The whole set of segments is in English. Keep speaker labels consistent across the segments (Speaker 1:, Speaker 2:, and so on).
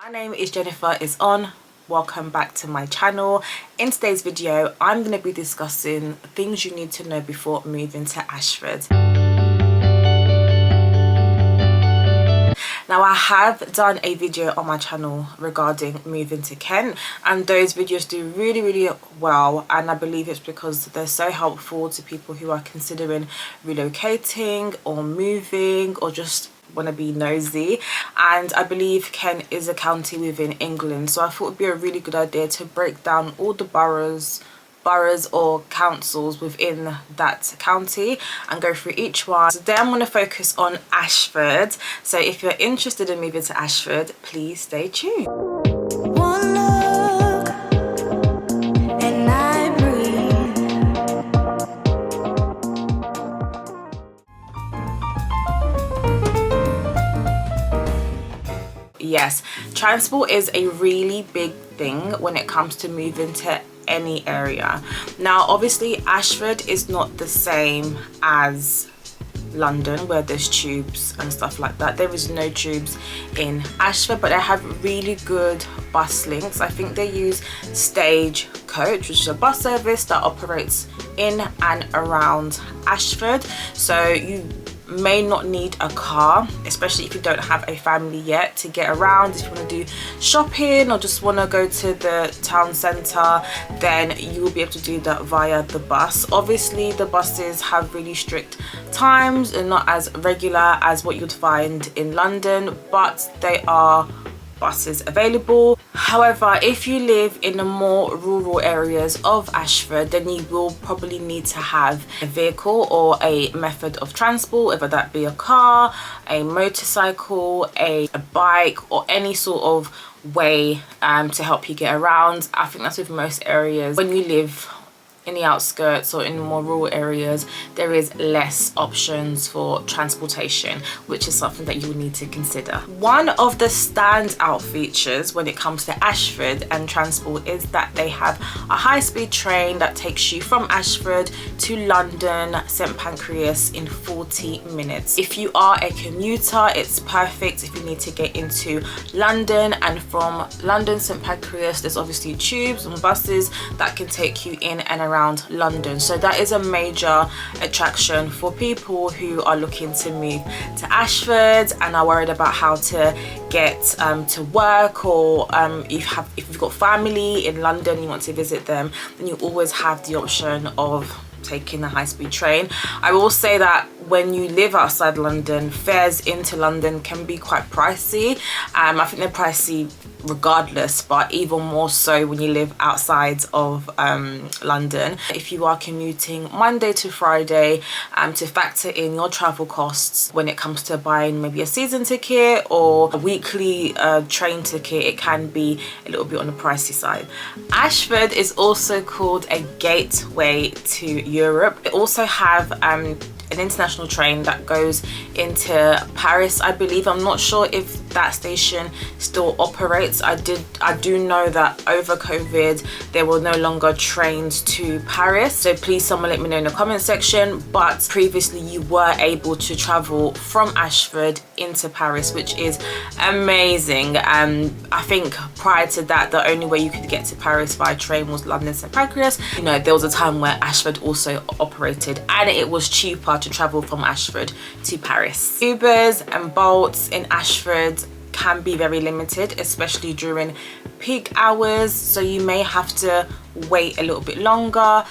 Speaker 1: My name is Jennifer is on. Welcome back to my channel. In today's video, I'm going to be discussing things you need to know before moving to Ashford. Now, I have done a video on my channel regarding moving to Kent, and those videos do really well, and I believe it's because they're so helpful to people who are considering relocating or moving or just want to be nosy. And I believe Kent is a county within England, so I thought it would be a really good idea to break down all the boroughs or councils within that county and go through each one. So today I'm going to focus on Ashford, so if you're interested in moving to Ashford, please stay tuned. Yes, transport is a really big thing when it comes to moving to any area. Now obviously Ashford is not the same as London where there's tubes and stuff like that. There is no tubes in Ashford, but they have really good bus links. I think they use Stagecoach, which is a bus service that operates in and around Ashford, so you may not need a car, especially if you don't have a family yet, to get around. If you want to do shopping or just want to go to the town centre, then you will be able to do that via the bus. Obviously the buses have really strict times and not as regular as what you'd find in London, but they are buses available. However, if you live in the more rural areas of Ashford, then you will probably need to have a vehicle or a method of transport, whether that be a car, a motorcycle, a bike, or any sort of way to help you get around. I think that's with most areas. When you live in the outskirts or in more rural areas, there is less options for transportation, which is something that you will need to consider. One of the standout features when it comes to Ashford and transport is that they have a high-speed train that takes you from Ashford to London St Pancras in 40 minutes. If you are a commuter, it's perfect if you need to get into London, and from London St Pancras there's obviously tubes and buses that can take you in and around London. So that is a major attraction for people who are looking to move to Ashford and are worried about how to get to work, or if you've got family in London, you want to visit them, then you always have the option of taking a high-speed train. I will say that when you live outside London, fares into London can be quite pricey. I think they're pricey regardless, but even more so when you live outside of London. If you are commuting Monday to Friday, to factor in your travel costs when it comes to buying maybe a season ticket or a weekly train ticket, it can be a little bit on the pricey side. Ashford is also called a gateway to Europe. They also have an international train that goes into Paris, I believe. I'm not sure if that station still operates. I do know that over COVID there were no longer trains to Paris, so please someone let me know in the comment section, but previously you were able to travel from Ashford into Paris, which is amazing. I think prior to that the only way you could get to Paris by train was London St Pancras. You know, there was a time where Ashford also operated and it was cheaper to travel from Ashford to Paris. Ubers and Bolts in Ashford can be very limited, especially during peak hours, so you may have to wait a little bit longer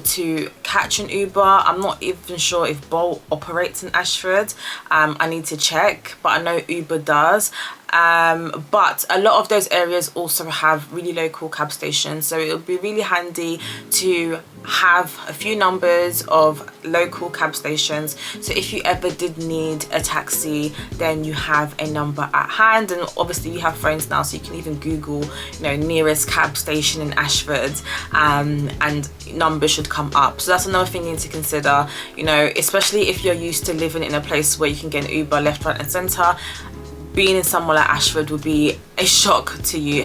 Speaker 1: to catch an Uber. I'm not even sure if Bolt operates in Ashford. I need to check, but I know Uber does. But a lot of those areas also have really local cab stations, so it would be really handy to have a few numbers of local cab stations, so if you ever did need a taxi then you have a number at hand. And obviously we have phones now, so you can even Google, you know, nearest cab station in Ashford, and numbers should come up. So that's another thing you need to consider, you know, especially if you're used to living in a place where you can get an Uber left, right and centre. Being in somewhere like Ashford would be a shock to you.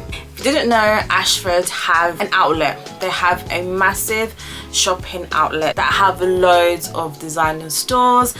Speaker 1: If you didn't know, Ashford have an outlet. They have a massive shopping outlet that have loads of designer stores,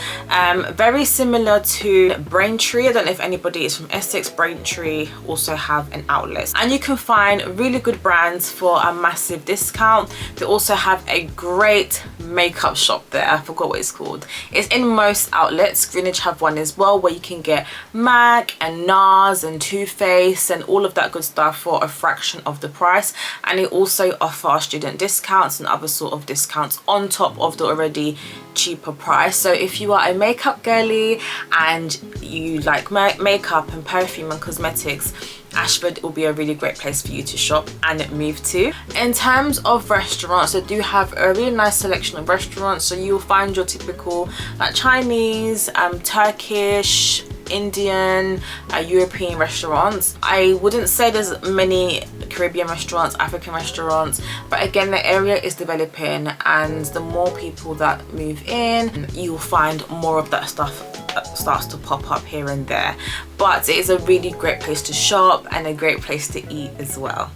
Speaker 1: very similar to Braintree. I don't know if anybody is from Essex. Braintree also have an outlet, and you can find really good brands for a massive discount. They also have a great makeup shop there. I forgot what it's called. It's in most outlets. Greenwich have one as well, where you can get MAC and NARS and Too Faced and all of that good stuff for a fraction of the price. And they also offer student discounts and other sort of discounts on top of the already cheaper price. So if you are a makeup girly and you like makeup and perfume and cosmetics, Ashford will be a really great place for you to shop and move to. In terms of restaurants, they do have a really nice selection of restaurants. So you'll find your typical like Chinese, Turkish, Indian, European restaurants. I wouldn't say there's many Caribbean restaurants, African restaurants, but again, the area is developing, and the more people that move in, you'll find more of that stuff starts to pop up here and there. But it is a really great place to shop and a great place to eat as well.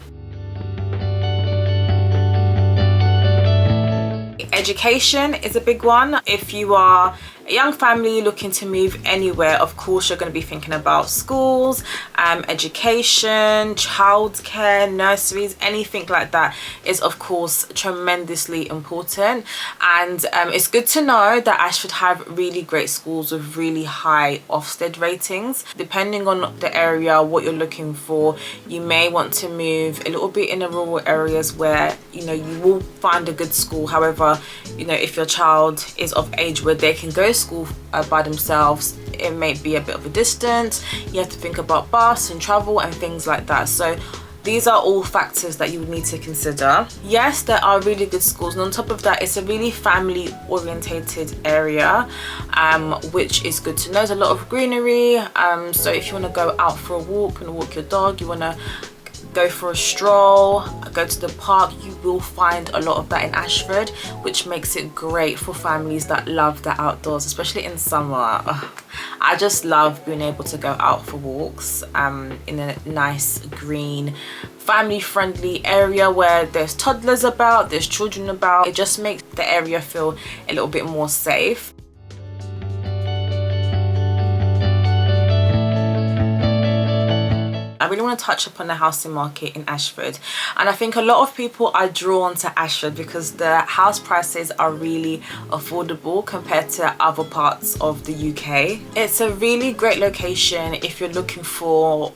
Speaker 1: Education is a big one. If you are a young family looking to move anywhere, of course you're going to be thinking about schools, education, childcare, nurseries, anything like that is of course tremendously important. And it's good to know that Ashford have really great schools with really high Ofsted ratings. Depending on the area, what you're looking for, you may want to move a little bit in the rural areas where you will find a good school. However, if your child is of age where they can go to school by themselves, it may be a bit of a distance. You have to think about bus and travel and things like that. So these are all factors that you would need to consider. Yes, there are really good schools, and on top of that, it's a really family orientated area, which is good to know. There's a lot of greenery, so if you want to go out for a walk and walk your dog, you want to go for a stroll, go to the park, you will find a lot of that in Ashford, which makes it great for families that love the outdoors, especially in summer. I just love being able to go out for walks in a nice green family friendly area where there's toddlers about, there's children about. It just makes the area feel a little bit more safe. I really want to touch upon the housing market in Ashford, and I think a lot of people are drawn to Ashford because the house prices are really affordable compared to other parts of the UK. It's a really great location if you're looking for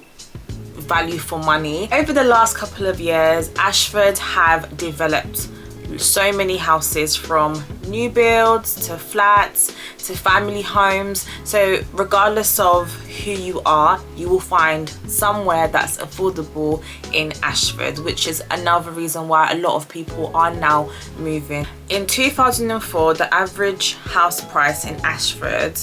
Speaker 1: value for money. Over the last couple of years, Ashford have developed so many houses, from new builds to flats to family homes. So regardless of who you are, you will find somewhere that's affordable in Ashford, which is another reason why a lot of people are now moving. In 2004, the average house price in Ashford,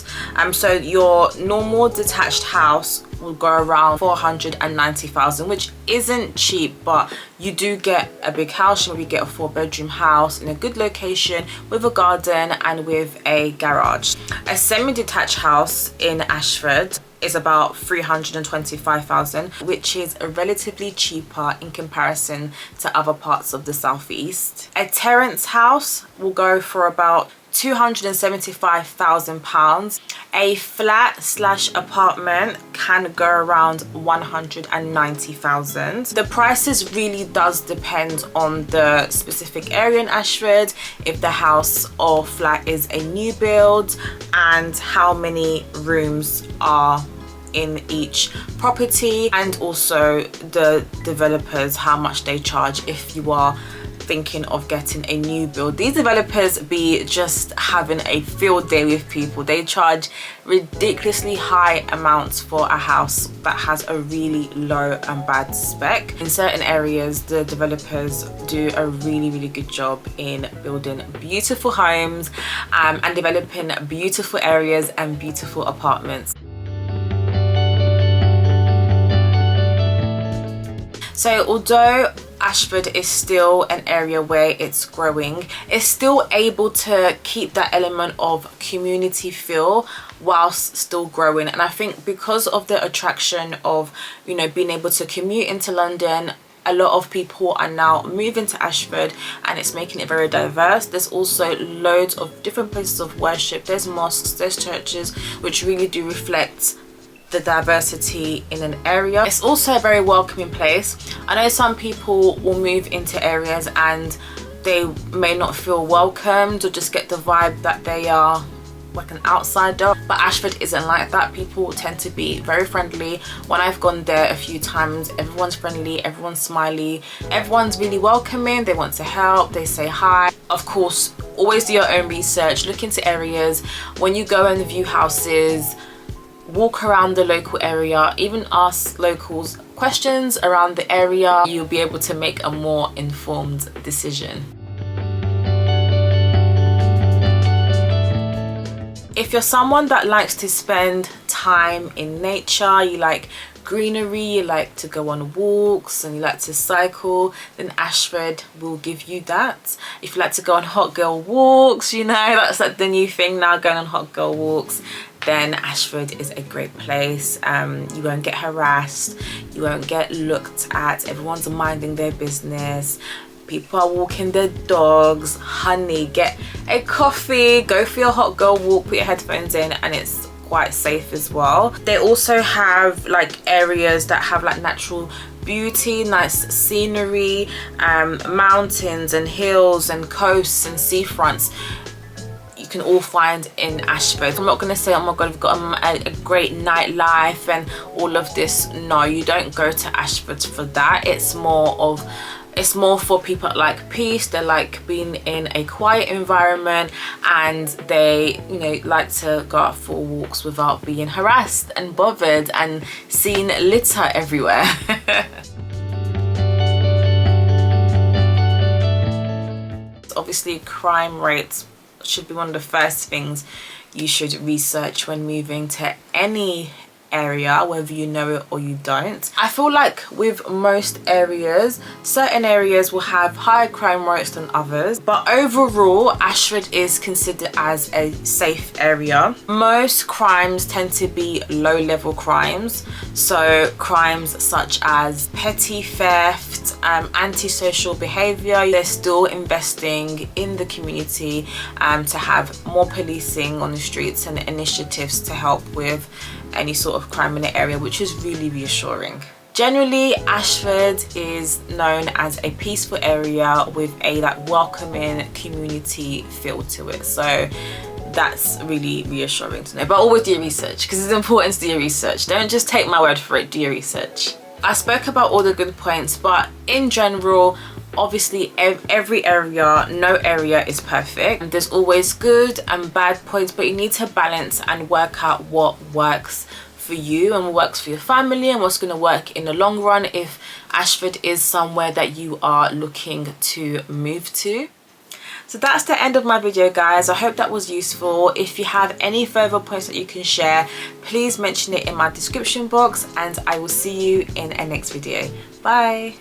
Speaker 1: so your normal detached house will go around 490,000, which isn't cheap, but you do get a big house. You get a 4-bedroom house in a good location with a garden and with a garage. A semi-detached house in Ashford is about 325,000, which is relatively cheaper in comparison to other parts of the southeast. A terrace house will go for about £275,000. A flat / apartment can go around 190,000. The prices really does depend on the specific area in Ashford, if the house or flat is a new build, and how many rooms are in each property, and also the developers, how much they charge if you are thinking of getting a new build. These developers be just having a field day with people. They charge ridiculously high amounts for a house that has a really low and bad spec. In certain areas, the developers do a really good job in building beautiful homes and developing beautiful areas and beautiful apartments. So although Ashford is still an area where it's growing, it's still able to keep that element of community feel whilst still growing. And I think because of the attraction of, being able to commute into London a lot of people are now moving to Ashford, and it's making it very diverse. There's also loads of different places of worship. There's mosques, there's churches, which really do reflect the diversity in an area. It's also a very welcoming place. I know some people will move into areas and they may not feel welcomed or just get the vibe that they are like an outsider, but Ashford isn't like that. People tend to be very friendly. When I've gone there a few times, everyone's friendly, everyone's smiley, everyone's really welcoming. They want to help, they say hi. Of course, always do your own research, look into areas. When you go and view houses, walk around the local area, even ask locals questions around the area. You'll be able to make a more informed decision. If you're someone that likes to spend time in nature, you like greenery, you like to go on walks and you like to cycle, then Ashford will give you that. If you like to go on hot girl walks, you know, that's like the new thing now, going on hot girl walks, then Ashford is a great place. You won't get harassed, you won't get looked at, everyone's minding their business. People are walking their dogs. Honey, get a coffee, go for your hot girl walk, put your headphones in, and it's quite safe as well. They also have like areas that have like natural beauty, nice scenery, mountains and hills and coasts and seafronts. You can all find in Ashford. I'm not going to say, oh my god, we've got a great nightlife and all of this. No, you don't go to Ashford for that. It's more for people that like peace, they like being in a quiet environment, and they, you know, like to go out for walks without being harassed and bothered and seeing litter everywhere. Obviously, crime rates should be one of the first things you should research when moving to any area, whether you know it or you don't. I feel like with most areas, certain areas will have higher crime rates than others, but overall Ashford is considered as a safe area. Most crimes tend to be low-level crimes, so crimes such as petty theft, antisocial behavior. They're still investing in the community to have more policing on the streets and initiatives to help with any sort of crime in the area, which is really reassuring. Generally, Ashford is known as a peaceful area with a like welcoming community feel to it, so that's really reassuring to know. But always do your research, because it's important to do your research. Don't just take my word for it, do your research. I spoke about all the good points, but in general, obviously every area, no area is perfect. There's always good and bad points, but you need to balance and work out what works for you and what works for your family and what's going to work in the long run if Ashford is somewhere that you are looking to move to. So that's the end of my video, guys. I hope that was useful. If you have any further points that you can share, please mention it in my description box, and I will see you in a next video. Bye.